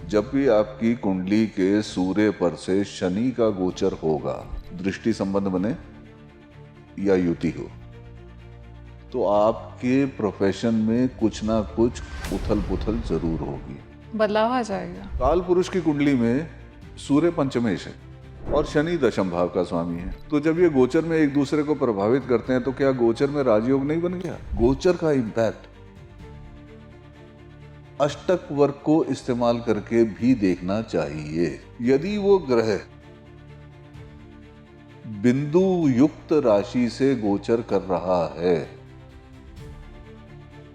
जब भी आपकी कुंडली के सूर्य पर से शनि का गोचर होगा, दृष्टि संबंध बने या युति हो, तो आपके प्रोफेशन में कुछ ना कुछ उथल पुथल जरूर होगी, बदलाव आ जाएगा। काल पुरुष की कुंडली में सूर्य पंचमेश है और शनि दशम भाव का स्वामी है। तो जब ये गोचर में एक दूसरे को प्रभावित करते हैं तो क्या गोचर में राजयोग नहीं बन गया? गोचर का इंपैक्ट अष्टक वर्ग को इस्तेमाल करके भी देखना चाहिए। यदि वो ग्रह बिंदु युक्त राशि से गोचर कर रहा है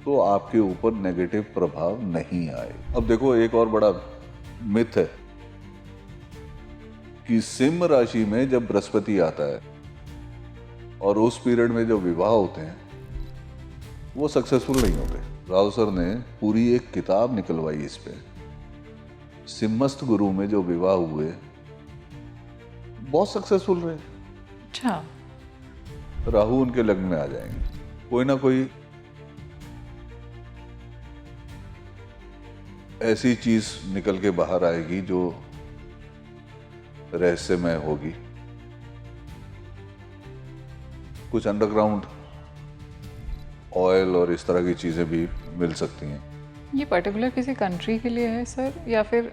तो आपके ऊपर नेगेटिव प्रभाव नहीं आए। अब देखो, एक और बड़ा मिथ है कि सिंह राशि में जब बृहस्पति आता है और उस पीरियड में जो विवाह होते हैं वो सक्सेसफुल नहीं होते। राव सर ने पूरी एक किताब निकलवाई इस पे। सिंहस्थ गुरु में जो विवाह हुए बहुत सक्सेसफुल रहे। अच्छा, राहु उनके लग्न में आ जाएंगे, कोई ना कोई ऐसी चीज निकल के बाहर आएगी जो रहस्यमय होगी। कुछ अंडरग्राउंड ऑयल और इस तरह की चीजें भी मिल सकती हैं। ये पर्टिकुलर किसी कंट्री के लिए है सर, या फिर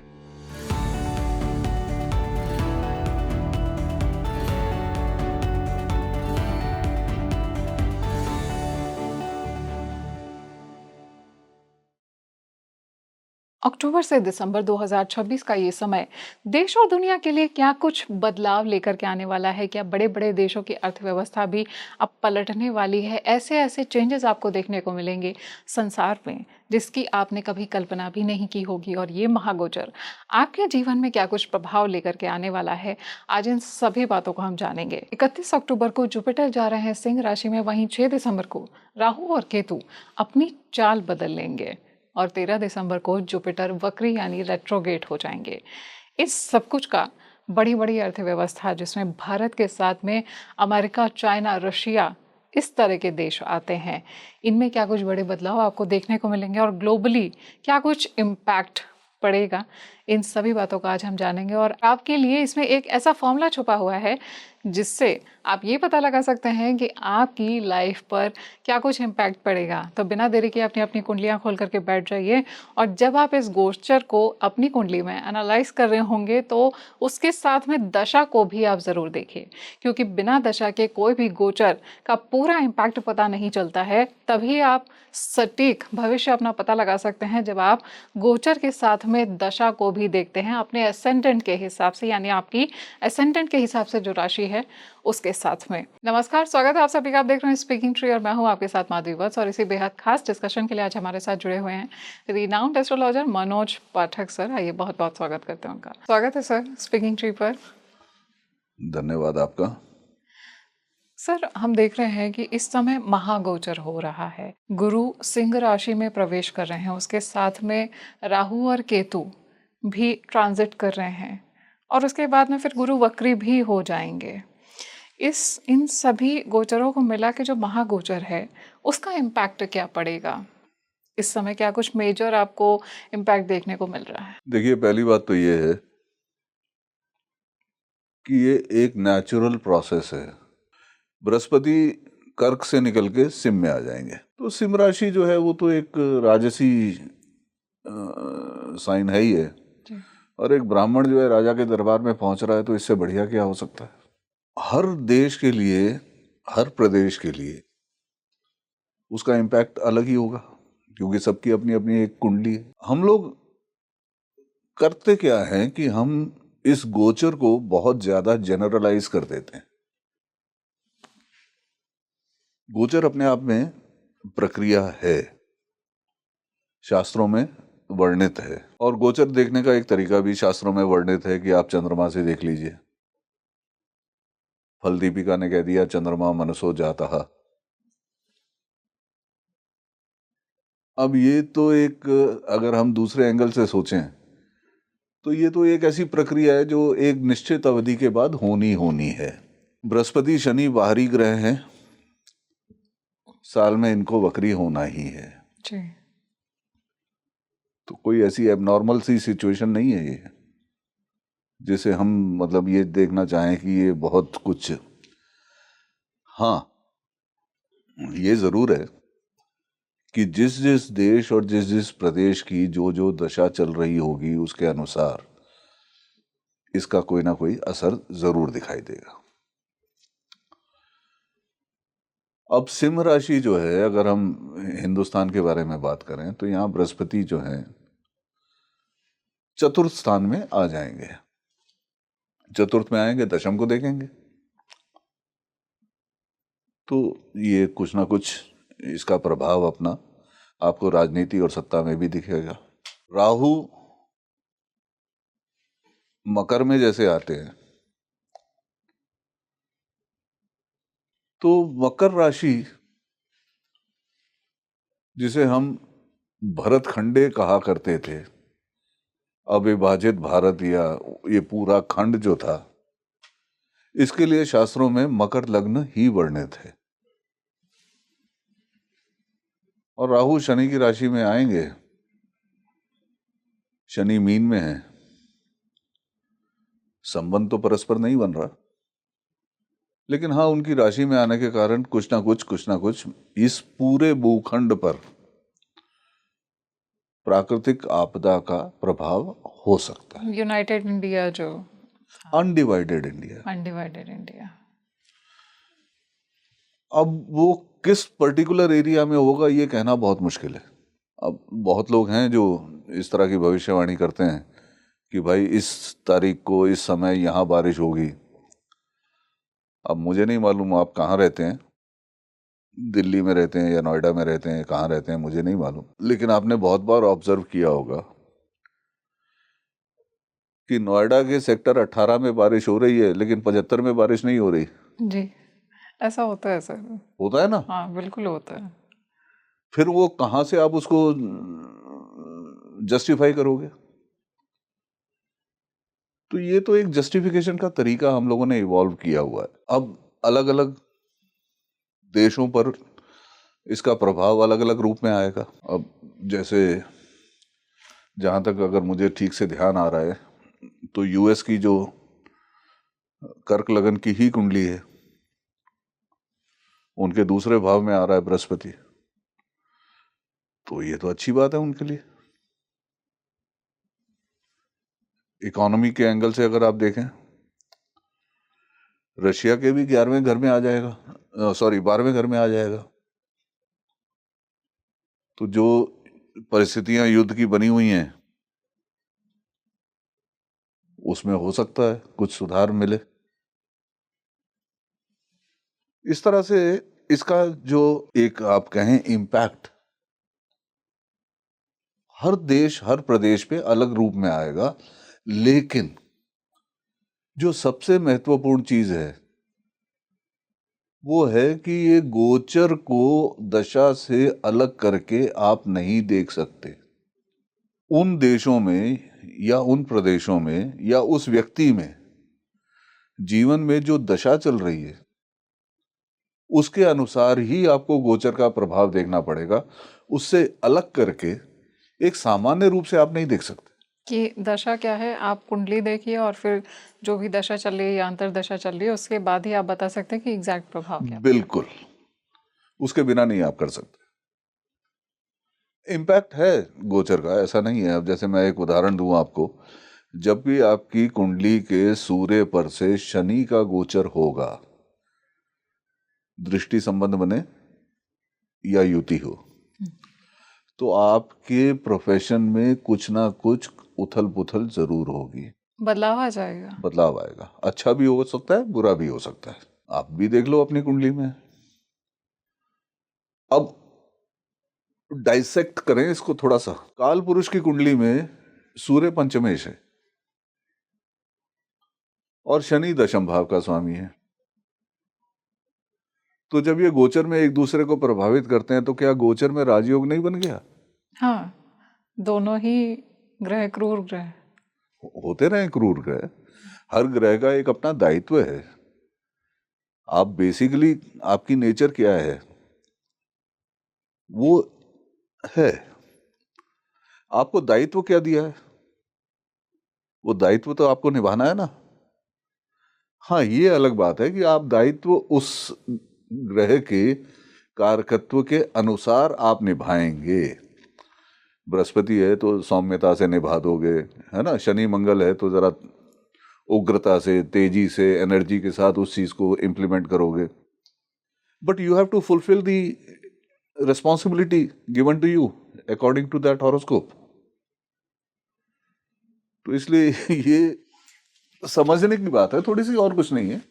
अक्टूबर से दिसंबर 2026 का ये समय देश और दुनिया के लिए क्या कुछ बदलाव लेकर के आने वाला है? क्या बड़े बड़े देशों की अर्थव्यवस्था भी अब पलटने वाली है? ऐसे ऐसे चेंजेस आपको देखने को मिलेंगे संसार में जिसकी आपने कभी कल्पना भी नहीं की होगी। और ये महागोचर आपके जीवन में क्या कुछ प्रभाव लेकर के आने वाला है, आज इन सभी बातों को हम जानेंगे। 31 अक्टूबर को जुपिटर जा रहे हैं सिंह राशि में, वहीं 6 दिसंबर को राहु और केतु अपनी चाल बदल लेंगे और 13 दिसंबर को जुपिटर वक्री यानी रेट्रोगेट हो जाएंगे। इस सब कुछ का बड़ी बड़ी अर्थव्यवस्था जिसमें भारत के साथ में अमेरिका, चाइना, रशिया, इस तरह के देश आते हैं, इनमें क्या कुछ बड़े बदलाव आपको देखने को मिलेंगे और ग्लोबली क्या कुछ इम्पैक्ट पड़ेगा, इन सभी बातों का आज हम जानेंगे। और आपके लिए इसमें एक ऐसा फॉर्मूला छुपा हुआ है जिससे आप ये पता लगा सकते हैं कि आपकी लाइफ पर क्या कुछ इम्पैक्ट पड़ेगा। तो बिना देरी के अपनी कुंडलियां खोल करके बैठ जाइए और जब आप इस गोचर को अपनी कुंडली में एनालाइज कर रहे होंगे तो उसके साथ में दशा को भी आप ज़रूर देखिए, क्योंकि बिना दशा के कोई भी गोचर का पूरा इम्पैक्ट पता नहीं चलता है। तभी आप सटीक भविष्य अपना पता लगा सकते हैं जब आप गोचर के साथ में दशा को भी देखते हैं अपने एसेंडेंट के हिसाब से, यानी आपकी एसेंडेंट के हिसाब से जो राशि है उसके साथ में। नमस्कार, स्वागत है आप सभी का। आप देख रहे हैं स्पीकिंग ट्री और मैं हूं आपके साथ माधवी वत्स। और इसी बेहद खास डिस्कशन के लिए आज हमारे साथ जुड़े हुए हैं रिनाउंड एस्ट्रोलॉजर मनोज पाठक सर। आइए, बहुत बहुत स्वागत करते हैं उनका। स्वागत है सर स्पीकिंग ट्री पर। धन्यवाद आपका। सर, हम देख रहे हैं कि इस समय महागोचर हो रहा है, गुरु सिंह राशि में प्रवेश कर रहे हैं, उसके साथ में राहु और केतु भी ट्रांजिट कर रहे हैं और उसके बाद में फिर गुरु वक्री भी हो जाएंगे। इन सभी गोचरों को मिला के जो महागोचर है उसका इम्पैक्ट क्या पड़ेगा इस समय? क्या कुछ मेजर आपको इम्पैक्ट देखने को मिल रहा है? देखिए, पहली बात तो ये है कि ये एक नेचुरल प्रोसेस है। बृहस्पति कर्क से निकल के सिंह में आ जाएंगे, तो सिंह राशि जो है वो तो एक राजसी साइन है ही है। और एक ब्राह्मण जो है राजा के दरबार में पहुंच रहा है, तो इससे बढ़िया क्या हो सकता है। हर देश के लिए, हर प्रदेश के लिए उसका इम्पैक्ट अलग ही होगा, क्योंकि सबकी अपनी अपनी एक कुंडली है। हम लोग करते क्या है कि हम इस गोचर को बहुत ज्यादा जनरलाइज कर देते हैं। गोचर अपने आप में प्रक्रिया है, शास्त्रों में वर्णित है, और गोचर देखने का एक तरीका भी शास्त्रों में वर्णित है कि आप चंद्रमा से देख लीजिए। फल दीपिका ने कह दिया चंद्रमा मनसो जाता। अब ये तो एक, अगर हम दूसरे एंगल से सोचें तो ये तो एक ऐसी प्रक्रिया है जो एक निश्चित अवधि के बाद होनी है। बृहस्पति शनि बाहरी ग्रह हैं, साल में इनको वक्री होना ही है। जी। तो कोई ऐसी एबनॉर्मल सी सिचुएशन नहीं है ये, जिसे हम मतलब ये देखना चाहें कि ये बहुत कुछ। हाँ, ये जरूर है कि जिस जिस देश और जिस जिस प्रदेश की जो जो दशा चल रही होगी उसके अनुसार इसका कोई ना कोई असर जरूर दिखाई देगा। अब सिंह राशि जो है, अगर हम हिंदुस्तान के बारे में बात करें तो यहाँ बृहस्पति जो है चतुर्थ स्थान में आ जाएंगे। चतुर्थ में आएंगे, दशम को देखेंगे, तो ये कुछ ना कुछ इसका प्रभाव अपना आपको राजनीति और सत्ता में भी दिखेगा। राहु मकर में जैसे आते हैं तो मकर राशि, जिसे हम भरत खंडे कहा करते थे, अविभाजित भारत या ये पूरा खंड जो था, इसके लिए शास्त्रों में मकर लग्न ही वर्णित है। और राहु शनि की राशि में आएंगे, शनि मीन में है, संबंध तो परस्पर नहीं बन रहा, लेकिन हाँ उनकी राशि में आने के कारण कुछ ना कुछ इस पूरे भूखंड पर प्राकृतिक आपदा का प्रभाव हो सकता है। यूनाइटेड इंडिया जो अनडिवाइडेड इंडिया, अनडिवाइडेड इंडिया, अब वो किस पर्टिकुलर एरिया में होगा ये कहना बहुत मुश्किल है। अब बहुत लोग हैं जो इस तरह की भविष्यवाणी करते हैं कि भाई इस तारीख को इस समय यहाँ बारिश होगी। अब मुझे नहीं मालूम आप कहाँ रहते हैं, दिल्ली में रहते हैं या नोएडा में रहते हैं, कहाँ रहते हैं मुझे नहीं मालूम, लेकिन आपने बहुत बार ऑब्जर्व किया होगा कि नोएडा के सेक्टर 18 में बारिश हो रही है लेकिन 75 में बारिश नहीं हो रही। जी ऐसा होता है सर। होता है ना? हाँ बिल्कुल होता है। फिर वो कहाँ से आप उसको जस्टिफाई करोगे? तो ये तो एक जस्टिफिकेशन का तरीका हम लोगों ने इवॉल्व किया हुआ है। अब अलग अलग देशों पर इसका प्रभाव अलग अलग रूप में आएगा। अब जैसे जहाँ तक अगर मुझे ठीक से ध्यान आ रहा है तो यूएस की जो कर्क लगन की ही कुंडली है, उनके दूसरे भाव में आ रहा है बृहस्पति, तो ये तो अच्छी बात है उनके लिए। इकोनॉमी के एंगल से अगर आप देखें, रशिया के भी 11वें घर में आ जाएगा, 12वें घर में आ जाएगा। तो जो परिस्थितियां युद्ध की बनी हुई हैं उसमें हो सकता है कुछ सुधार मिले। इस तरह से इसका जो एक आप कहें इम्पैक्ट हर देश हर प्रदेश पे अलग रूप में आएगा, लेकिन जो सबसे महत्वपूर्ण चीज है वो है कि ये गोचर को दशा से अलग करके आप नहीं देख सकते। उन देशों में या उन प्रदेशों में या उस व्यक्ति में जीवन में जो दशा चल रही है उसके अनुसार ही आपको गोचर का प्रभाव देखना पड़ेगा। उससे अलग करके एक सामान्य रूप से आप नहीं देख सकते कि दशा क्या है। आप कुंडली देखिए और फिर जो भी दशा चल रही है या अंतर दशा चल रही है उसके बाद ही आप बता सकते हैं कि एग्जैक्ट प्रभाव क्या है। बिल्कुल, उसके बिना नहीं आप कर सकते। इम्पैक्ट है गोचर का, ऐसा नहीं है। अब जैसे मैं एक उदाहरण दूं आपको, जब भी आपकी कुंडली के सूर्य पर से शनि का गोचर होगा, दृष्टि संबंध बने या युति हो, तो आपके प्रोफेशन में कुछ ना कुछ उथल पुथल जरूर होगी, बदलाव आ जाएगा। बदलाव आएगा। अच्छा भी हो सकता है, बुरा भी हो सकता है। आप भी देख लो अपनी कुंडली में। अब डाइसेक्ट करें इसको थोड़ा सा। काल पुरुष की कुंडली में सूर्य पंचमेश है और शनि दशम भाव का स्वामी है। तो जब ये गोचर में एक दूसरे को प्रभावित करते हैं तो क्या गोचर में राजयोग नहीं बन गया? हाँ, दोनों ही ग्रह क्रूर ग्रह होते रहे क्रूर ग्रह, हर ग्रह का एक अपना दायित्व है। आप बेसिकली आपकी नेचर क्या है वो है। आपको दायित्व क्या दिया है? वो दायित्व तो आपको निभाना है ना। हाँ, ये अलग बात है कि आप दायित्व उस ग्रह के कारकत्व के अनुसार आप निभाएंगे। बृहस्पति है तो सौम्यता से निभा दोगे, है ना। शनि मंगल है तो जरा उग्रता से, तेजी से, एनर्जी के साथ उस चीज को इम्प्लीमेंट करोगे। But you have to fulfil the responsibility given to you according to that horoscope. तो इसलिए ये समझने की बात है थोड़ी सी, और कुछ नहीं है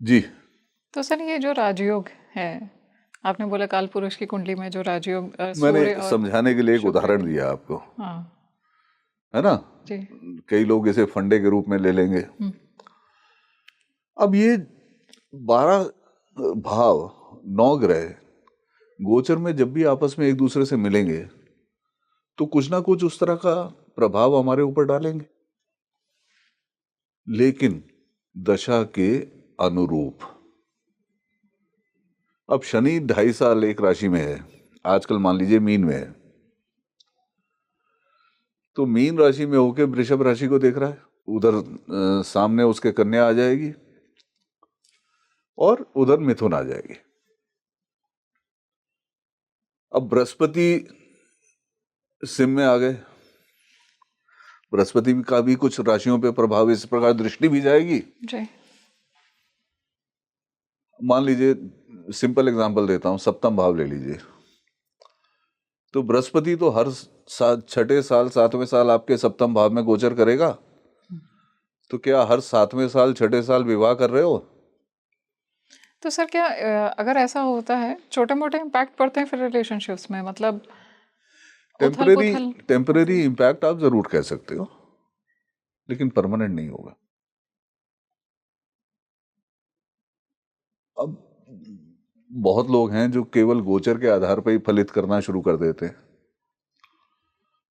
जी। तो सर ये जो राजयोग है, आपने बोला काल पुरुष की कुंडली में जो राजयोग मैंने सूर्य और समझाने के लिए एक शुक्र उदाहरण की। दिया आपको, हाँ है ना। जी। कई लोग इसे फंडे के रूप में ले लेंगे। हम्म, अब ये 12 भाव, 9 ग्रह गोचर में जब भी आपस में एक दूसरे से मिलेंगे तो कुछ ना कुछ उस तरह का प्रभाव हमारे ऊपर डालेंगे, लेकिन दशा के अनुरूप। अब शनि 2.5 साल एक राशि में है, आजकल मान लीजिए मीन में है, तो मीन राशि में होके वृषभ राशि को देख रहा है, उधर सामने उसके कन्या आ जाएगी और उधर मिथुन आ जाएगी। अब बृहस्पति सिंह में आ गए, बृहस्पति का भी कुछ राशियों पे प्रभाव, इस प्रकार दृष्टि भी जाएगी। जी। मान लीजिए, सिंपल एग्जांपल देता हूं, सप्तम भाव ले लीजिए, तो बृहस्पति तो हर छठे साल, 7वें साल आपके सप्तम भाव में गोचर करेगा। तो क्या हर 7वें साल, छठे साल विवाह कर रहे हो? तो सर क्या अगर ऐसा होता है, छोटे मोटे इम्पैक्ट पड़ते हैं फिर रिलेशनशिप्स में, मतलब उथल टेम्परेरी पुथल टेम्परेरी होती। इम्पैक्ट आप जरूर कह सकते हो, लेकिन परमानेंट नहीं होगा। अब बहुत लोग हैं जो केवल गोचर के आधार पर ही फलित करना शुरू कर देते हैं।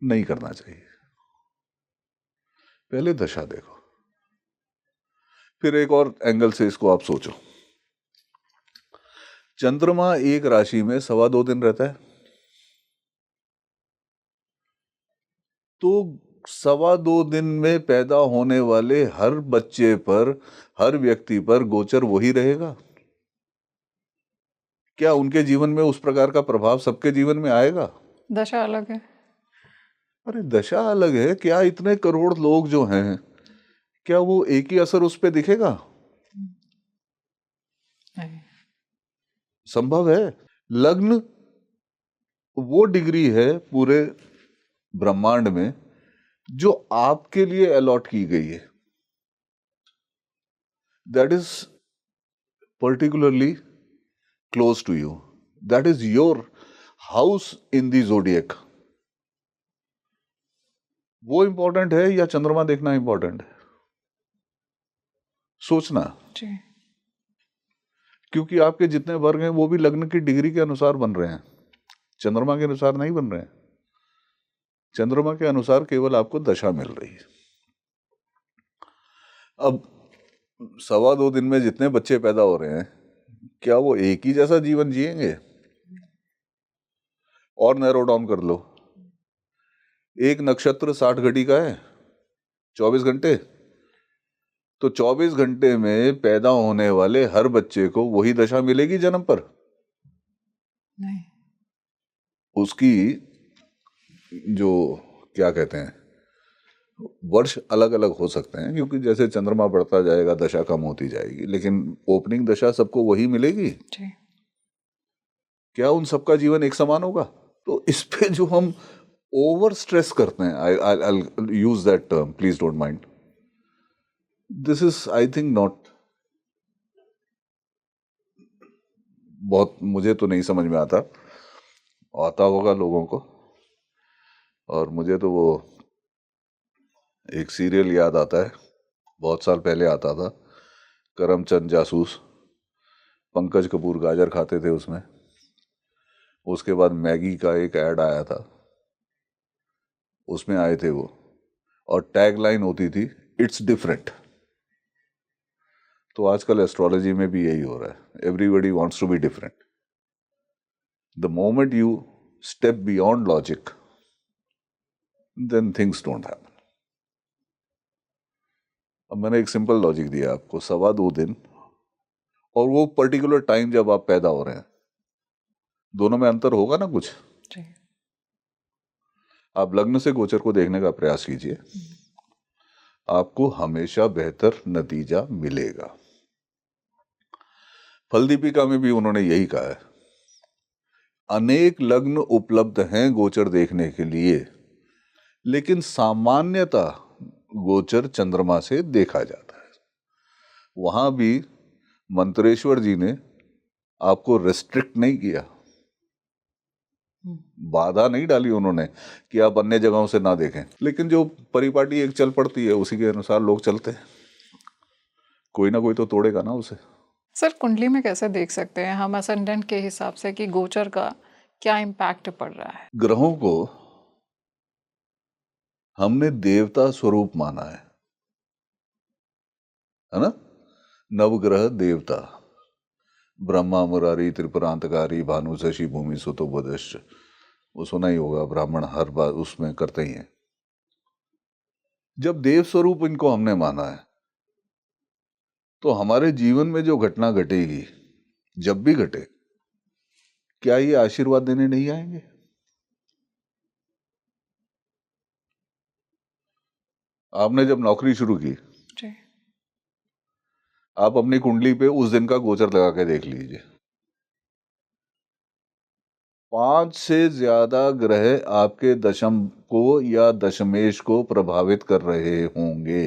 नहीं करना चाहिए, पहले दशा देखो, फिर एक और एंगल से इसको आप सोचो। चंद्रमा एक राशि में 2.25 दिन रहता है, तो 2.25 दिन में पैदा होने वाले हर बच्चे पर, हर व्यक्ति पर गोचर वही रहेगा? क्या उनके जीवन में उस प्रकार का प्रभाव सबके जीवन में आएगा? दशा अलग है। अरे दशा अलग है, क्या इतने करोड़ लोग जो हैं, क्या वो एक ही असर उस पे दिखेगा? नहीं। संभव है। लग्न वो डिग्री है पूरे ब्रह्मांड में जो आपके लिए अलॉट की गई है, that is particularly close to you, that is your house in the zodiac. वो इंपॉर्टेंट है या चंद्रमा देखना इंपॉर्टेंट है? सोचना, जी। क्योंकि आपके जितने वर्ग हैं वो भी लग्न की डिग्री के अनुसार बन रहे हैं, चंद्रमा के अनुसार नहीं बन रहे हैं। चंद्रमा के अनुसार केवल आपको दशा मिल रही है। अब 2.25 दिन में जितने बच्चे पैदा हो रहे हैं, क्या वो एक ही जैसा जीवन जिएंगे? और नैरो डाउन कर लो, एक नक्षत्र 60 घड़ी का है, 24 घंटे, तो 24 घंटे में पैदा होने वाले हर बच्चे को वही दशा मिलेगी जन्म पर? नहीं। उसकी जो क्या कहते हैं, वर्ष अलग अलग हो सकते हैं, क्योंकि जैसे चंद्रमा बढ़ता जाएगा दशा कम होती जाएगी, लेकिन ओपनिंग दशा सबको वही मिलेगी। जी। क्या उन सबका जीवन एक समान होगा? तो इस पे जो हम ओवर स्ट्रेस करते हैं, I use that term, please don't mind, this is I think not, बहुत मुझे तो नहीं समझ में आता होगा लोगों को। और मुझे तो वो एक सीरियल याद आता है, बहुत साल पहले आता था, करमचंद जासूस। पंकज कपूर गाजर खाते थे उसमें, उसके बाद मैगी का एक ऐड आया था, उसमें आए थे वो, और टैग लाइन होती थी, इट्स डिफरेंट। तो आजकल एस्ट्रोलॉजी में भी यही हो रहा है, everybody wants to be different. The moment you step beyond logic, then things don't happen. अब मैंने एक सिंपल लॉजिक दिया आपको, 2.25 दिन और वो पर्टिकुलर टाइम जब आप पैदा हो रहे हैं, दोनों में अंतर होगा ना कुछ। जी। आप लग्न से गोचर को देखने का प्रयास कीजिए, आपको हमेशा बेहतर नतीजा मिलेगा। फल दीपिका में भी उन्होंने यही कहा है, अनेक लग्न उपलब्ध हैं गोचर देखने के लिए, लेकिन सामान्यतः गोचर चंद्रमा से देखा जाता है। वहां भी मंत्रेश्वर जी ने आपको रेस्ट्रिक्ट नहीं किया, बाधा नहीं डाली उन्होंने कि आप अन्य जगहों से ना देखें, लेकिन जो परिपाटी एक चल पड़ती है उसी के अनुसार लोग चलते हैं, कोई ना कोई तो तोड़ेगा ना उसे। सर, कुंडली में कैसे देख सकते हैं हम असेंडेंट के हिसाब से कि गोचर का क्या इम्पैक्ट पड़ रहा है? ग्रहों को हमने देवता स्वरूप माना है ना? नवग्रह देवता, ब्रह्मा मुरारी त्रिपुरांतकारी भानु शशि भूमि सुतो बुधश्च, वो सुना ही होगा, ब्राह्मण हर बार उसमें करते ही हैं। जब देव स्वरूप इनको हमने माना है, तो हमारे जीवन में जो घटना घटेगी, जब भी घटे, क्या ये आशीर्वाद देने नहीं आएंगे? आपने जब नौकरी शुरू की, जी। आप अपनी कुंडली पे उस दिन का गोचर लगा के देख लीजिए, 5 से ज्यादा ग्रह आपके दशम को या दशमेश को प्रभावित कर रहे होंगे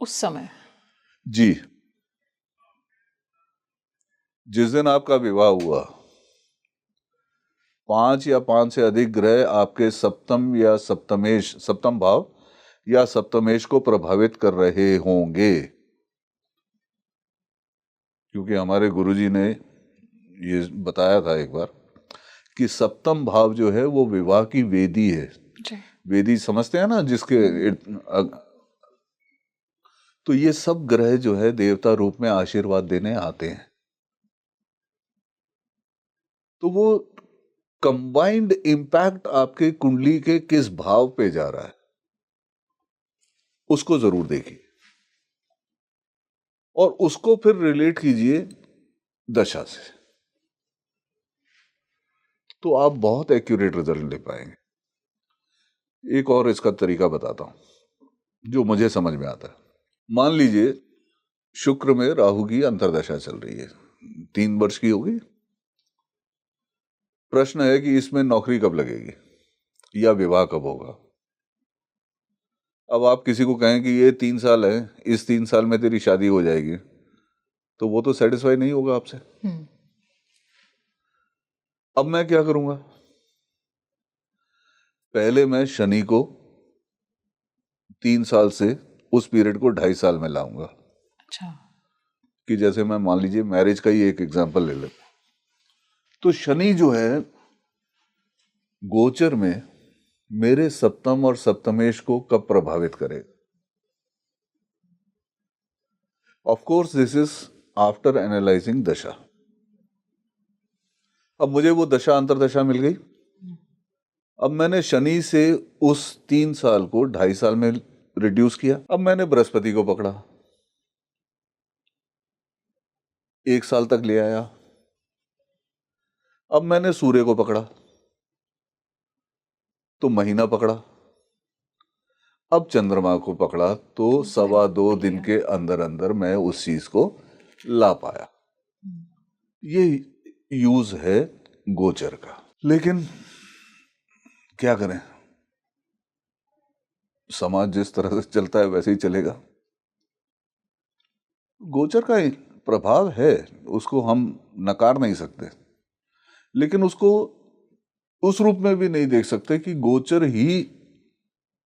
उस समय। जी। जिस दिन आपका विवाह हुआ, 5 या 5 से अधिक ग्रह आपके सप्तम भाव या सप्तमेश को प्रभावित कर रहे होंगे, क्योंकि हमारे गुरुजी ने ये बताया था एक बार कि सप्तम भाव जो है वो विवाह की वेदी है। जी। वेदी समझते हैं ना, जिसके तो ये सब ग्रह जो है देवता रूप में आशीर्वाद देने आते हैं। तो वो कंबाइंड इंपैक्ट आपके कुंडली के किस भाव पे जा रहा है, उसको जरूर देखिए और उसको फिर रिलेट कीजिए दशा से, तो आप बहुत एक्यूरेट रिजल्ट ले पाएंगे। एक और इसका तरीका बताता हूं जो मुझे समझ में आता है। मान लीजिए शुक्र में राहु की अंतर्दशा चल रही है, 3 वर्ष की होगी। प्रश्न है कि इसमें नौकरी कब लगेगी या विवाह कब होगा। अब आप किसी को कहें कि ये 3 साल है, इस 3 साल में तेरी शादी हो जाएगी, तो वो तो सेटिस्फाई नहीं होगा आपसे। अब मैं क्या करूंगा, पहले मैं शनि को 3 साल से उस पीरियड को 2.5 साल में लाऊंगा। अच्छा। कि जैसे मैं मान लीजिए मैरिज का ही एक एग्जांपल ले लें, तो शनि जो है गोचर में मेरे सप्तम और सप्तमेश को कब प्रभावित करेगा। Of course this is after analysing दशा। अब मुझे वो दशा अंतरदशा मिल गई, अब मैंने शनि से उस 3 साल को 2.5 साल में रिड्यूस किया। अब मैंने बृहस्पति को पकड़ा, 1 साल तक ले आया। अब मैंने सूर्य को पकड़ा तो महीना पकड़ा। अब चंद्रमा को पकड़ा तो 2.25 दिन के अंदर अंदर मैं उस चीज को ला पाया। ये यूज है गोचर का। लेकिन क्या करें, समाज जिस तरह से चलता है वैसे ही चलेगा। गोचर का प्रभाव है, उसको हम नकार नहीं सकते, लेकिन उसको उस रूप में भी नहीं देख सकते कि गोचर ही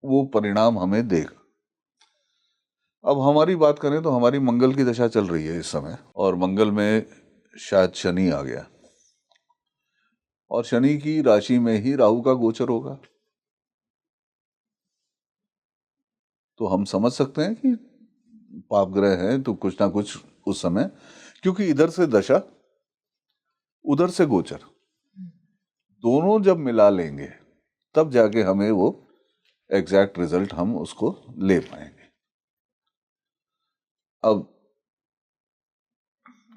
वो परिणाम हमें देगा। अब हमारी बात करें तो हमारी मंगल की दशा चल रही है इस समय, और मंगल में शायद शनि आ गया, और शनि की राशि में ही राहु का गोचर होगा। तो हम समझ सकते हैं कि पाप ग्रह हैं तो कुछ ना कुछ उस समय, क्योंकि इधर से दशा उधर से गोचर, दोनों जब मिला लेंगे तब जाके हमें वो एग्जैक्ट रिजल्ट हम उसको ले पाएंगे। अब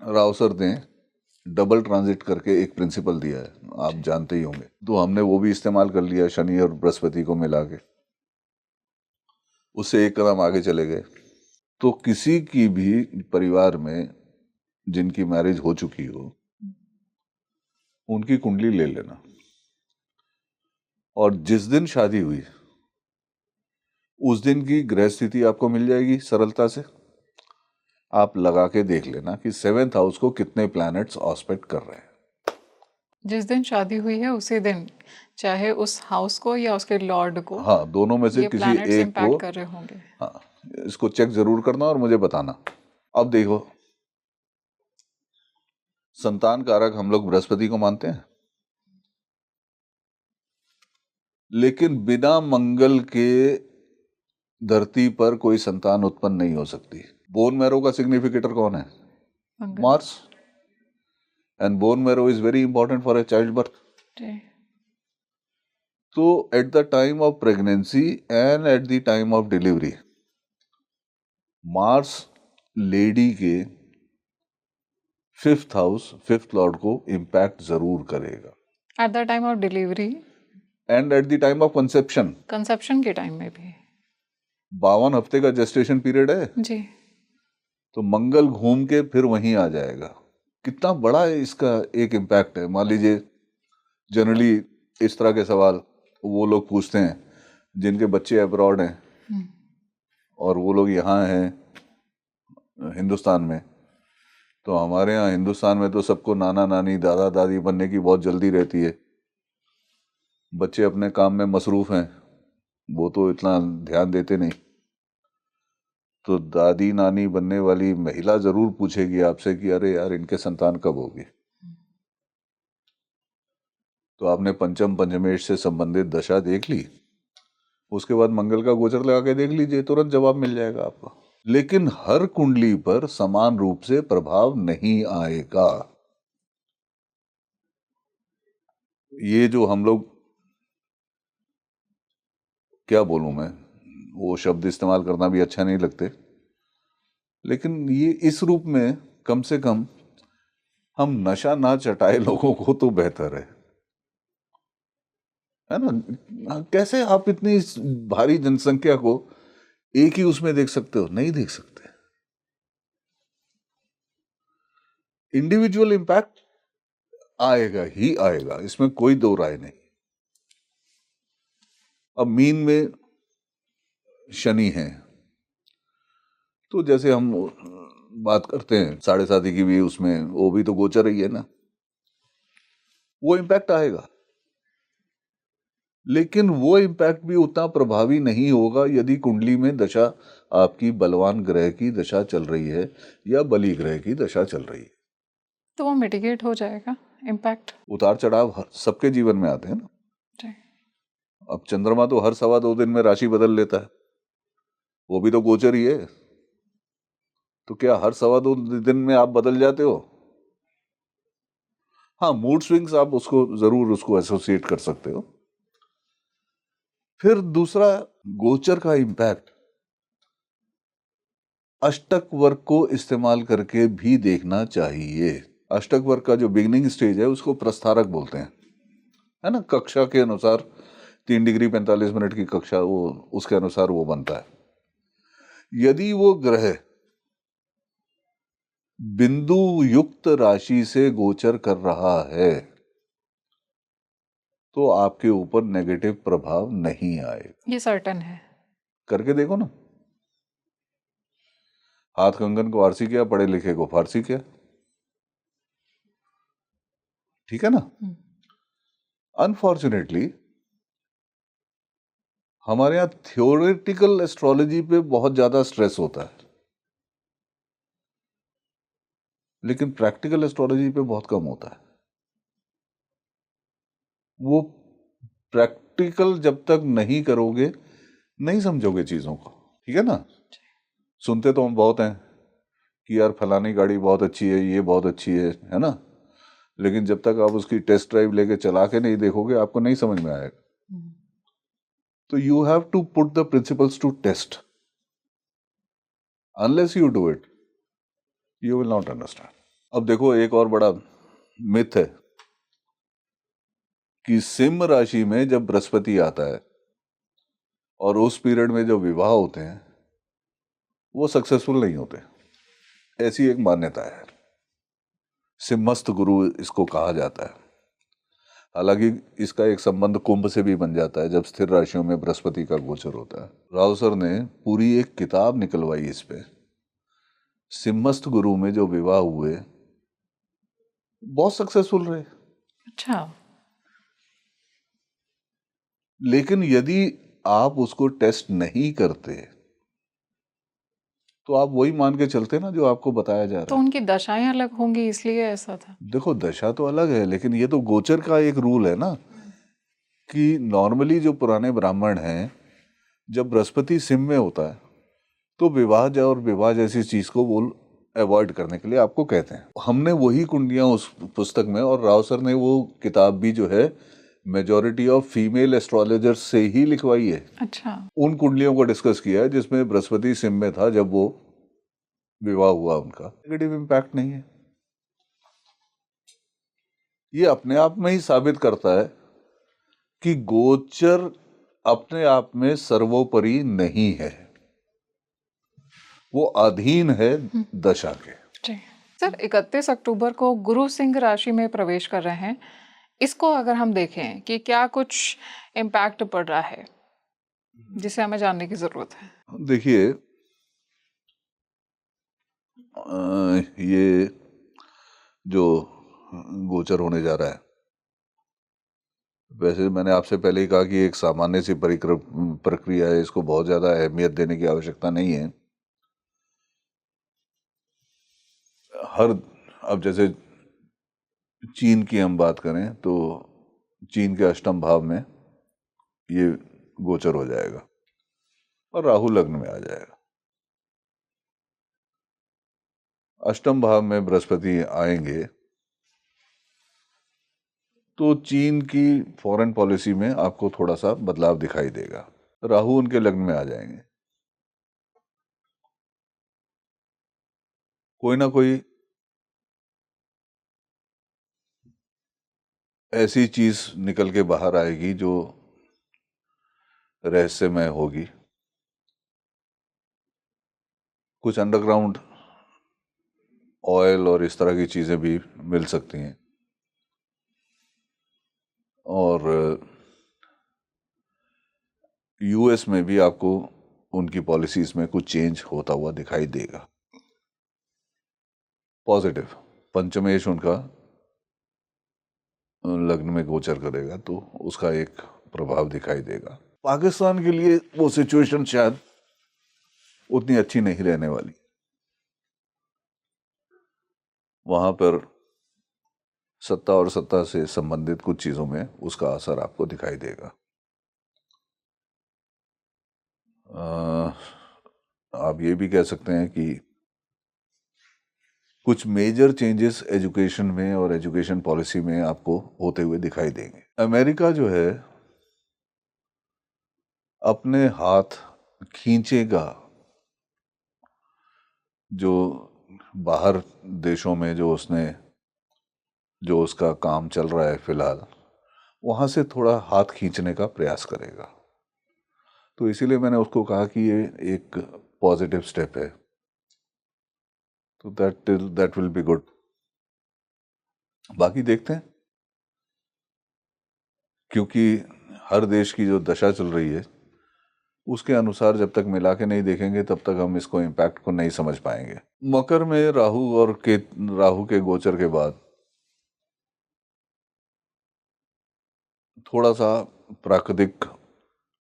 राव सर ने डबल ट्रांजिट करके एक प्रिंसिपल दिया है, आप जानते ही होंगे, तो हमने वो भी इस्तेमाल कर लिया, शनि और बृहस्पति को मिला के, उससे एक कदम आगे चले गए। तो किसी की भी परिवार में जिनकी मैरिज हो चुकी हो, उनकी कुंडली ले लेना, और जिस दिन शादी हुई उस दिन की ग्रह स्थिति आपको मिल जाएगी सरलता से। आप लगा के देख लेना कि 7th हाउस को कितने प्लैनेट्स ऑस्पेक्ट कर रहे हैं। जिस दिन शादी हुई है उसी दिन, चाहे उस हाउस को या उसके लॉर्ड को, हाँ, दोनों में से ये किसी प्लैनेट्स एक इम्पैक्ट को। कर रहे होंगे। हाँ, इसको चेक जरूर करना और मुझे बताना। अब देखो, संतान कारक हम लोग बृहस्पति को मानते हैं, लेकिन बिना मंगल के धरती पर कोई संतान उत्पन्न नहीं हो सकती। बोन मैरो का सिग्निफिकेटर कौन है? Mangal. Mars. And bone marrow is very important for a child birth. जी। तो at the time of pregnancy and at the time of delivery, Mars lady के 5th हाउस, 5th लॉर्ड को impact जरूर करेगा। At the time of delivery and at the time of conception, conception के time में भी। 52 हफ्ते का gestation period है, जी। तो मंगल घूम के फिर वहीं आ जाएगा। कितना बड़ा इसका एक इम्पैक्ट है। मान लीजिए, जनरली इस तरह के सवाल वो लोग पूछते हैं जिनके बच्चे अब्रॉड हैं और वो लोग यहाँ हैं हिंदुस्तान में। तो हमारे यहाँ हिंदुस्तान में तो सबको नाना नानी दादा दादी बनने की बहुत जल्दी रहती है, बच्चे अपने काम में मसरूफ हैं, वो तो इतना ध्यान देते नहीं। तो दादी नानी बनने वाली महिला जरूर पूछेगी आपसे कि अरे यार, इनके संतान कब होगी। तो आपने पंचम पंचमेश से संबंधित दशा देख ली, उसके बाद मंगल का गोचर लगा के देख लीजिए, तुरंत जवाब मिल जाएगा आपको। लेकिन हर कुंडली पर समान रूप से प्रभाव नहीं आएगा। ये जो हम लोग, क्या बोलूं मैं, वो शब्द इस्तेमाल करना भी अच्छा नहीं लगते, लेकिन ये इस रूप में कम से कम हम नशा ना चटाए लोगों को तो बेहतर है ना। कैसे आप इतनी भारी जनसंख्या को एक ही उसमें देख सकते हो? नहीं देख सकते। इंडिविजुअल इम्पैक्ट आएगा ही आएगा, इसमें कोई दो राय नहीं। अब मीन में शनि है, तो जैसे हम बात करते हैं 7.5 की भी, उसमें वो भी तो गोचर ही है ना, वो इम्पैक्ट आएगा। लेकिन वो इम्पैक्ट भी उतना प्रभावी नहीं होगा यदि कुंडली में दशा आपकी बलवान ग्रह की दशा चल रही है या बली ग्रह की दशा चल रही है। तो वो मिटिगेट हो जाएगा इम्पैक्ट। उतार चढ़ाव सबके जीवन में आते हैं ना। अब चंद्रमा तो हर 2.25 दिन में राशि बदल लेता है, वो भी तो गोचर ही है। तो क्या हर 2.25 दिन में आप बदल जाते हो? हाँ, मूड स्विंग्स आप उसको जरूर उसको एसोसिएट कर सकते हो। फिर दूसरा, गोचर का इम्पैक्ट अष्टक वर्ग को इस्तेमाल करके भी देखना चाहिए। अष्टक वर्ग का जो बिगिनिंग स्टेज है उसको प्रस्थारक बोलते हैं, है ना। कक्षा के अनुसार 3 डिग्री 45 मिनट की कक्षा, वो उसके अनुसार वो बनता है। यदि वो ग्रह बिंदु युक्त राशि से गोचर कर रहा है तो आपके ऊपर नेगेटिव प्रभाव नहीं आएगा। ये सर्टन है। करके देखो ना। हाथ कंगन को आरसी क्या, पढ़े लिखे को फारसी क्या, ठीक है ना। अनफॉर्चुनेटली हमारे यहाँ थियोरेटिकल एस्ट्रोलॉजी पे बहुत ज्यादा स्ट्रेस होता है, लेकिन प्रैक्टिकल एस्ट्रोलॉजी पे बहुत कम होता है। वो प्रैक्टिकल जब तक नहीं करोगे नहीं समझोगे चीजों को, ठीक है ना। सुनते तो हम बहुत हैं कि यार फलानी गाड़ी बहुत अच्छी है, ये बहुत अच्छी है ना। लेकिन जब तक आप उसकी टेस्ट ड्राइव लेके चला के नहीं देखोगे आपको नहीं समझ में आएगा। तो you have to put the principles to test. Unless you do it, you will not understand. अब देखो, एक और बड़ा मिथ है कि सिंह राशि में जब बृहस्पति आता है और उस पीरियड में जो विवाह होते हैं वो सक्सेसफुल नहीं होते. ऐसी एक मान्यता है. सिंहस्थ गुरु इसको कहा जाता है. हालांकि इसका एक संबंध कुंभ से भी बन जाता है जब स्थिर राशियों में बृहस्पति का गोचर होता है. राव सर ने पूरी एक किताब निकलवाई इस पे. सिंहस्थ गुरु में जो विवाह हुए बहुत सक्सेसफुल रहे. अच्छा, लेकिन यदि आप उसको टेस्ट नहीं करते तो आप वही मान के चलते ना जो आपको बताया जा तो रहा है. उनकी दशाएं अलग होंगी इसलिए ऐसा था. देखो, दशा तो अलग है, लेकिन ये तो गोचर का एक रूल है ना कि नॉर्मली जो पुराने ब्राह्मण हैं, जब बृहस्पति सिंह में होता है तो और विवाह जैसी चीज को वो अवॉइड करने के लिए आपको कहते हैं. हमने वही कुंडलियां उस पुस्तक में, और राव सर ने वो किताब भी जो है मेजॉरिटी ऑफ फीमेल एस्ट्रोलॉजर से ही लिखवाई है. अच्छा, उन कुंडलियों को डिस्कस किया है जिसमें बृहस्पति सिंह में था जब वो विवाह हुआ. उनका नेगेटिव इम्पैक्ट नहीं है. ये अपने आप में ही साबित करता है कि गोचर अपने आप में सर्वोपरि नहीं है, वो अधीन है दशा के. जी. सर, 31 अक्टूबर को गुरु सिंह राशि में प्रवेश कर रहे हैं. इसको अगर हम देखें कि क्या कुछ इम्पैक्ट पड़ रहा है जिसे हमें जानने की जरूरत है. देखिए, ये जो गोचर होने जा रहा है, वैसे मैंने आपसे पहले ही कहा कि एक सामान्य सी प्रक्रिया है. इसको बहुत ज्यादा अहमियत देने की आवश्यकता नहीं है. अब जैसे चीन की हम बात करें तो चीन के अष्टम भाव में ये गोचर हो जाएगा और राहु लग्न में आ जाएगा. अष्टम भाव में बृहस्पति आएंगे तो चीन की फॉरेन पॉलिसी में आपको थोड़ा सा बदलाव दिखाई देगा. राहु उनके लग्न में आ जाएंगे. कोई ना कोई ऐसी चीज निकल के बाहर आएगी जो रहस्यमय होगी. कुछ अंडरग्राउंड ऑयल और इस तरह की चीजें भी मिल सकती हैं. और यूएस में भी आपको उनकी पॉलिसीज में कुछ चेंज होता हुआ दिखाई देगा. पॉजिटिव. पंचमेश उनका लग्न में गोचर करेगा तो उसका एक प्रभाव दिखाई देगा. पाकिस्तान के लिए वो सिचुएशन शायद उतनी अच्छी नहीं रहने वाली. वहां पर सत्ता और सत्ता से संबंधित कुछ चीजों में उसका असर आपको दिखाई देगा. आप ये भी कह सकते हैं कि कुछ मेजर चेंजेस एजुकेशन में और एजुकेशन पॉलिसी में आपको होते हुए दिखाई देंगे. अमेरिका जो है अपने हाथ खींचेगा जो बाहर देशों में जो उसका काम चल रहा है फिलहाल, वहां से थोड़ा हाथ खींचने का प्रयास करेगा. तो इसीलिए मैंने उसको कहा कि ये एक पॉजिटिव स्टेप है. तो दैट विल बी गुड. बाकी देखते हैं, क्योंकि हर देश की जो दशा चल रही है उसके अनुसार जब तक मिला के नहीं देखेंगे तब तक हम इसको इम्पैक्ट को नहीं समझ पाएंगे. मकर में राहु के गोचर के बाद थोड़ा सा प्राकृतिक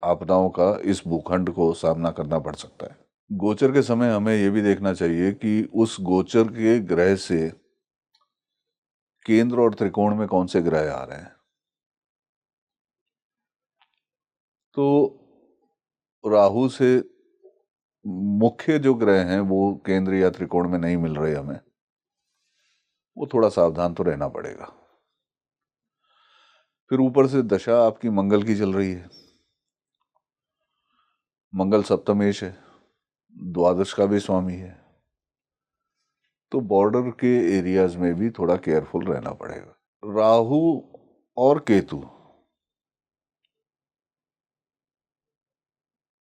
आपदाओं का इस भूखंड को सामना करना पड़ सकता है. गोचर के समय हमें यह भी देखना चाहिए कि उस गोचर के ग्रह से केंद्र और त्रिकोण में कौन से ग्रह आ रहे हैं. तो राहु से मुख्य जो ग्रह हैं वो केंद्र या त्रिकोण में नहीं मिल रहे हमें, वो थोड़ा सावधान तो रहना पड़ेगा. फिर ऊपर से दशा आपकी मंगल की चल रही है. मंगल सप्तमेश है, द्वादश का भी स्वामी है, तो बॉर्डर के एरियाज में भी थोड़ा केयरफुल रहना पड़ेगा। राहु और केतु,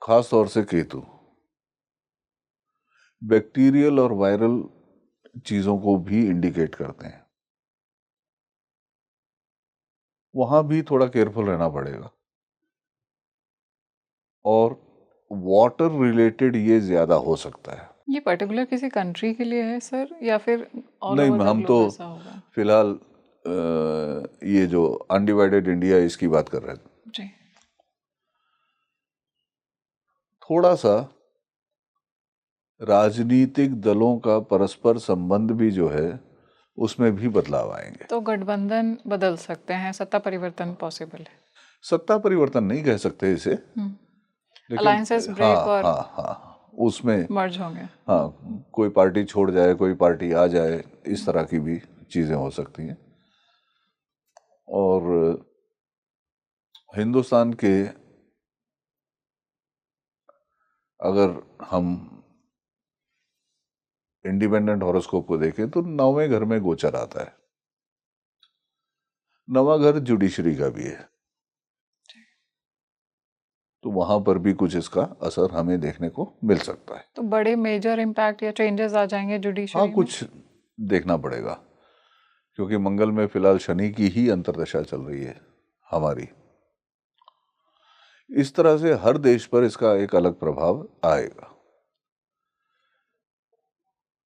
खास तौर से केतु, बैक्टीरियल और वायरल चीजों को भी इंडिकेट करते हैं, वहां भी थोड़ा केयरफुल रहना पड़ेगा। और वाटर रिलेटेड ये ज्यादा हो सकता है। ये पर्टिकुलर किसी कंट्री के लिए है सर, या फिर ऑल नहीं, ओवर द हम तो ग्लोब ऐसा होगा? फिलहाल ये जो अनडिवाइडेड इंडिया इसकी बात कर रहे थे। जी। थोड़ा सा राजनीतिक दलों का परस्पर संबंध भी जो है उसमें भी बदलाव आएंगे। तो गठबंधन बदल सकते हैं, सत्ता परिवर्तन पॉसिबल है? सत्ता परिवर्तन नहीं कह सकते इसे, लेकिन अलायंसेस ब्रेक और हाँ, उसमें मर्ज होंगे। हाँ, कोई पार्टी छोड़ जाए, कोई पार्टी आ जाए, इस तरह की भी चीजें हो सकती हैं। और हिंदुस्तान के अगर हम इंडिपेंडेंट हॉरोस्कोप को देखें तो 9वें घर में गोचर आता है। 9वां घर जुडिशरी का भी है, तो वहां पर भी कुछ इसका असर हमें देखने को मिल सकता है। तो बड़े मेजर इम्पैक्ट या चेंजेस आ जाएंगे जुडिशरी हाँ, में? कुछ देखना पड़ेगा, क्योंकि मंगल में फिलहाल शनि की ही अंतर्दशा चल रही है हमारी। इस तरह से हर देश पर इसका एक अलग प्रभाव आएगा।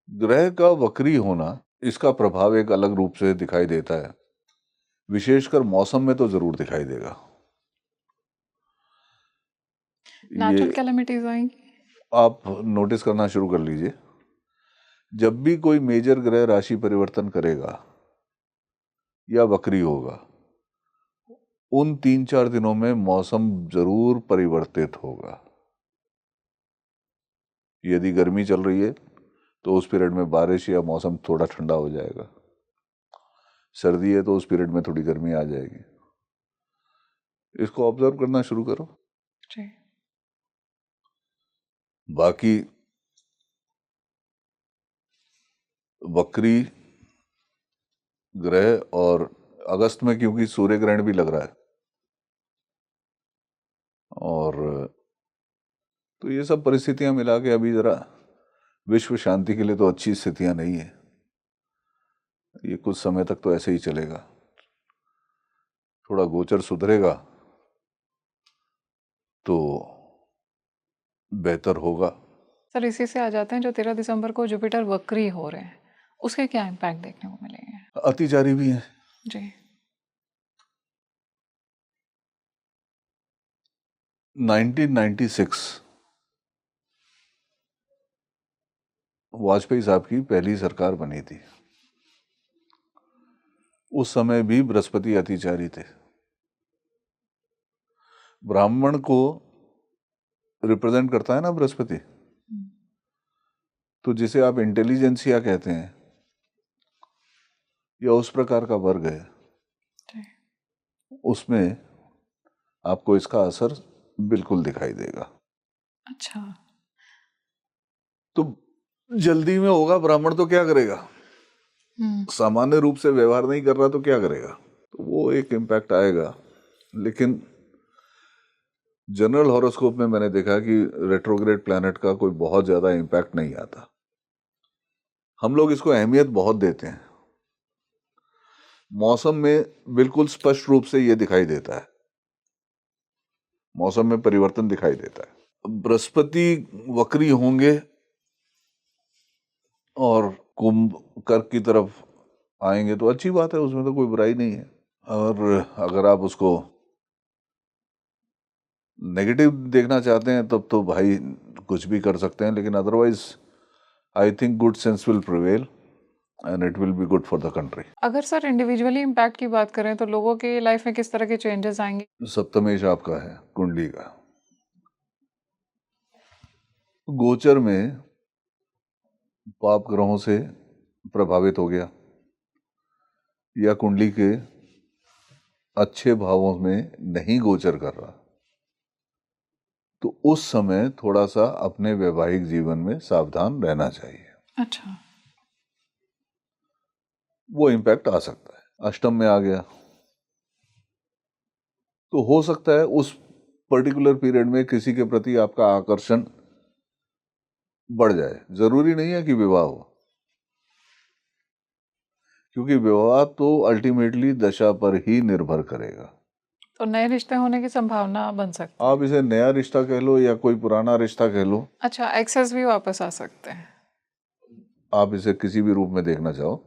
ग्रह का वक्री होना, इसका प्रभाव एक अलग रूप से दिखाई देता है, विशेषकर मौसम में तो जरूर दिखाई देगा। नेचुरल ये कैलेमिटीज आएंगी? आप नोटिस करना शुरू कर लीजिए, जब भी कोई मेजर ग्रह राशि परिवर्तन करेगा या वक्री होगा, उन 3-4 दिनों में मौसम जरूर परिवर्तित होगा। यदि गर्मी चल रही है तो उस पीरियड में बारिश या मौसम थोड़ा ठंडा हो जाएगा, सर्दी है तो उस पीरियड में थोड़ी गर्मी आ जाएगी। इसको ऑब्जर्व करना शुरू करो। जी। बाकी वक्री ग्रह, और अगस्त में क्योंकि सूर्य ग्रहण भी लग रहा है, और तो ये सब परिस्थितियां मिला के अभी जरा विश्व शांति के लिए तो अच्छी स्थितियां नहीं है। ये कुछ समय तक तो ऐसे ही चलेगा, थोड़ा गोचर सुधरेगा तो बेहतर होगा। सर इसी से आ जाते हैं, जो 13 दिसंबर को जुपिटर वक्री हो रहे हैं, उसके क्या इम्पैक्ट देखने को मिलेंगे? अतिचारी भी है। जी। 1996 वाजपेयी साहब की पहली सरकार बनी थी, उस समय भी बृहस्पति अतिचारी थे। ब्राह्मण को रिप्रेजेंट करता है ना बृहस्पति, तो जिसे आप इंटेलिजेंसिया कहते हैं या उस प्रकार का वर्ग है, जी। उसमें आपको इसका असर बिल्कुल दिखाई देगा। अच्छा। तो जल्दी में होगा, ब्राह्मण तो क्या करेगा, सामान्य रूप से व्यवहार नहीं कर रहा तो क्या करेगा, तो वो एक इम्पैक्ट आएगा। लेकिन जनरल हॉरोस्कोप में मैंने देखा कि रेट्रोग्रेड प्लैनेट का कोई बहुत ज्यादा इम्पैक्ट नहीं आता। हम लोग इसको अहमियत बहुत देते हैं। मौसम में बिल्कुल स्पष्ट रूप से ये दिखाई देता है, मौसम में परिवर्तन दिखाई देता है। बृहस्पति वक्री होंगे और कुंभ कर्क की तरफ आएंगे तो अच्छी बात है, उसमें तो कोई बुराई नहीं है। और अगर आप उसको नेगेटिव देखना चाहते हैं तब तो भाई कुछ भी कर सकते हैं, लेकिन otherwise I think good sense will prevail and it will be good for the country. अगर सर इंडिविजुअली इम्पैक्ट की बात करें तो लोगों की लाइफ में किस तरह के चेंजेस आएंगे? सप्तमेश आपका है कुंडली का, गोचर में पाप ग्रहों से प्रभावित हो गया या कुंडली के अच्छे भावों में नहीं गोचर कर रहा, तो उस समय थोड़ा सा अपने वैवाहिक जीवन में सावधान रहना चाहिए। अच्छा। वो इम्पैक्ट आ सकता है। अष्टम में आ गया तो हो सकता है उस पर्टिकुलर पीरियड में किसी के प्रति आपका आकर्षण बढ़ जाए। जरूरी नहीं है कि विवाह हो, क्योंकि विवाह तो अल्टीमेटली दशा पर ही निर्भर करेगा। तो नए रिश्ते होने की संभावना बन सकती है। आप इसे नया रिश्ता कह लो या कोई पुराना रिश्ता कह लो, अच्छा, एक्सेस भी वापस आ सकते हैं। आप इसे किसी भी रूप में देखना चाहो,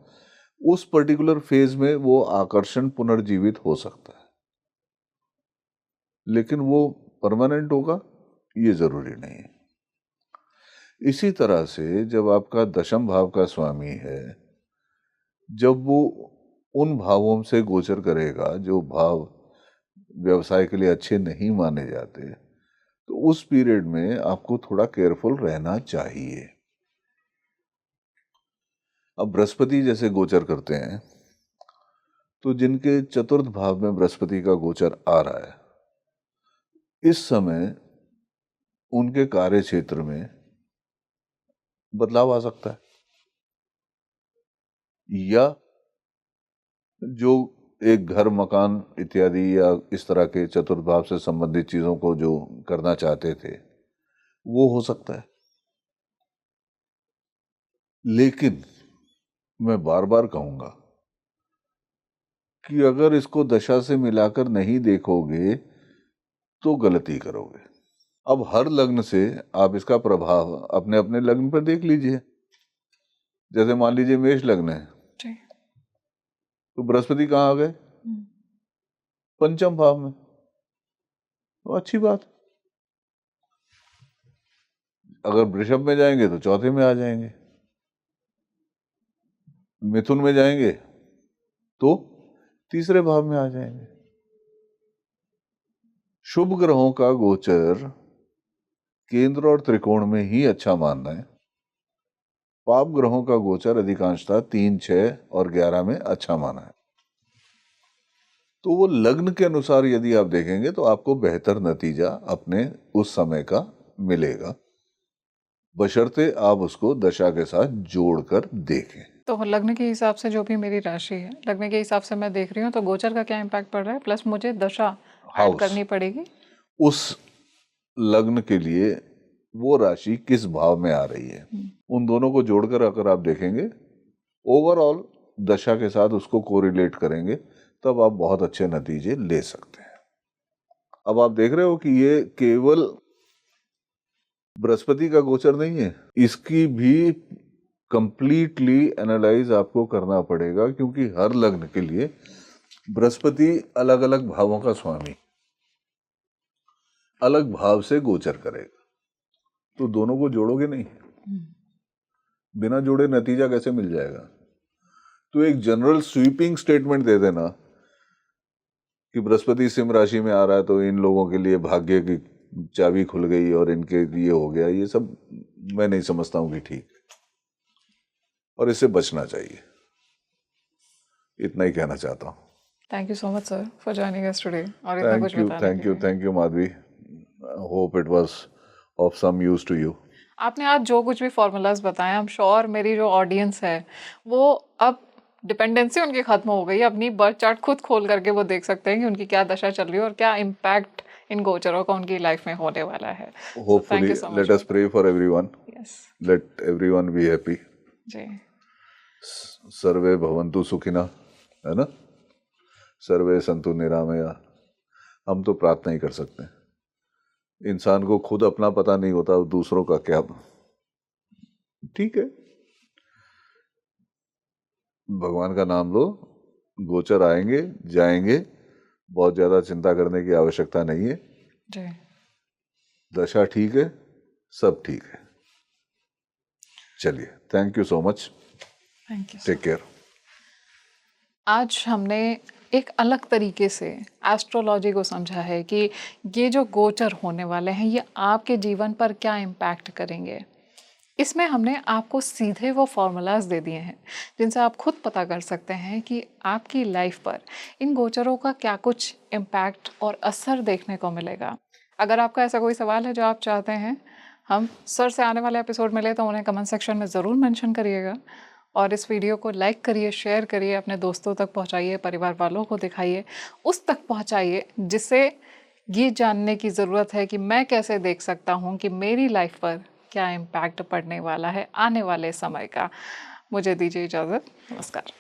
उस पर्टिकुलर फेज में वो आकर्षण पुनर्जीवित हो सकता है, लेकिन वो परमानेंट होगा ये जरूरी नहीं है। इसी तरह से जब आपका दशम भाव का स्वामी है, जब वो उन भावों से गोचर करेगा जो भाव व्यवसाय के लिए अच्छे नहीं माने जाते, तो उस पीरियड में आपको थोड़ा केयरफुल रहना चाहिए। अब बृहस्पति जैसे गोचर करते हैं, तो जिनके चतुर्थ भाव में बृहस्पति का गोचर आ रहा है, इस समय उनके कार्य क्षेत्र में बदलाव आ सकता है, या जो एक घर मकान इत्यादि या इस तरह के चतुर्थ भाव से संबंधित चीजों को जो करना चाहते थे वो हो सकता है। लेकिन मैं बार बार कहूंगा कि अगर इसको दशा से मिलाकर नहीं देखोगे तो गलती करोगे। अब हर लग्न से आप इसका प्रभाव अपने अपने लग्न पर देख लीजिए। जैसे मान लीजिए मेष लग्न है, जी। तो बृहस्पति कहाँ आ गए? पंचम भाव में। तो अच्छी बात। अगर वृषभ में जाएंगे तो चौथे में आ जाएंगे, मिथुन में जाएंगे तो तीसरे भाव में आ जाएंगे। शुभ ग्रहों का गोचर केंद्र और त्रिकोण में ही अच्छा मानना है। पाप ग्रहों का गोचर अधिकांशतः 3, 6 और 11 में अच्छा माना है। तो वो लग्न के अनुसार यदि आप देखेंगे तो आपको बेहतर नतीजा अपने उस समय का मिलेगा, बशर्ते आप उसको दशा के साथ जोड़कर देखें। तो लग्न के हिसाब से जो भी मेरी राशि है, लग्न के हिसाब से मैं देख रही हूँ, तो गोचर का क्या इम्पैक्ट पड़ रहा है, प्लस मुझे दशा ऐड हाउस, करनी पड़ेगी। उस लग्न के लिए वो राशि किस भाव में आ रही है, उन दोनों को जोड़कर अगर आप देखेंगे, ओवरऑल दशा के साथ उसको कोरिलेट करेंगे, तब आप बहुत अच्छे नतीजे ले सकते हैं। अब आप देख रहे हो कि ये केवल बृहस्पति का गोचर नहीं है, इसकी भी कंप्लीटली एनालाइज आपको करना पड़ेगा, क्योंकि हर लग्न के लिए बृहस्पति अलग अलग भावों का स्वामी अलग भाव से गोचर करेगा। तो दोनों को जोड़ोगे नहीं, बिना जोड़े नतीजा कैसे मिल जाएगा? तो एक जनरल स्वीपिंग स्टेटमेंट दे देना कि बृहस्पति सिंह राशि में आ रहा है तो इन लोगों के लिए भाग्य की चाबी खुल गई और इनके लिए हो गया, ये सब मैं नहीं समझता हूं कि ठीक, और इससे बचना चाहिए। इतना ही कहना चाहता हूँ। Thank you so much sir for joining us today और इतना कुछ बताने के लिए। Thank you Madhavi. Hope it was of some use to you. आपने आज जो कुछ भी फॉर्मूलाज बताए, आई एम श्योर मेरी जो ऑडियंस है वो अब डिपेंडेंसी उनकी खत्म हो गई है, अपनी बर्थ चार्ट खुद खोल करके वो देख सकते हैं कि उनकी क्या दशा चल रही है और क्या इम्पैक्ट इन गोचरों का उनकी लाइफ में होने वाला है। Hopefully, let us pray for everyone. Yes. Let everyone be happy. जी। सर्वे भवन्तु सुखिना, है ना? सर्वे सन्तु निरामया। हम तो प्रार्थना ही कर सकते हैं। इंसान को खुद अपना पता नहीं होता, दूसरों का क्या। ठीक है, भगवान का नाम लो, गोचर आएंगे जाएंगे, बहुत ज्यादा चिंता करने की आवश्यकता नहीं है जी। दशा ठीक है, सब ठीक है। चलिए, thank you so much, thank you. Take care. आज हमने एक अलग तरीके से एस्ट्रोलॉजी को समझा है कि ये जो गोचर होने वाले हैं ये आपके जीवन पर क्या इम्पैक्ट करेंगे। इसमें हमने आपको सीधे वो फॉर्मूलाज दे दिए हैं जिनसे आप खुद पता कर सकते हैं कि आपकी लाइफ पर इन गोचरों का क्या कुछ इम्पैक्ट और असर देखने को मिलेगा। अगर आपका ऐसा कोई सवाल है जो आप चाहते हैं हम सर से आने वाले एपिसोड में ले, तो उन्हें कमेंट सेक्शन में ज़रूर मेंशन करिएगा। और इस वीडियो को लाइक करिए, शेयर करिए, अपने दोस्तों तक पहुंचाइए, परिवार वालों को दिखाइए, उस तक पहुंचाइए जिसे ये जानने की ज़रूरत है कि मैं कैसे देख सकता हूँ कि मेरी लाइफ पर क्या इम्पैक्ट पड़ने वाला है आने वाले समय का। मुझे दीजिए इजाज़त। नमस्कार।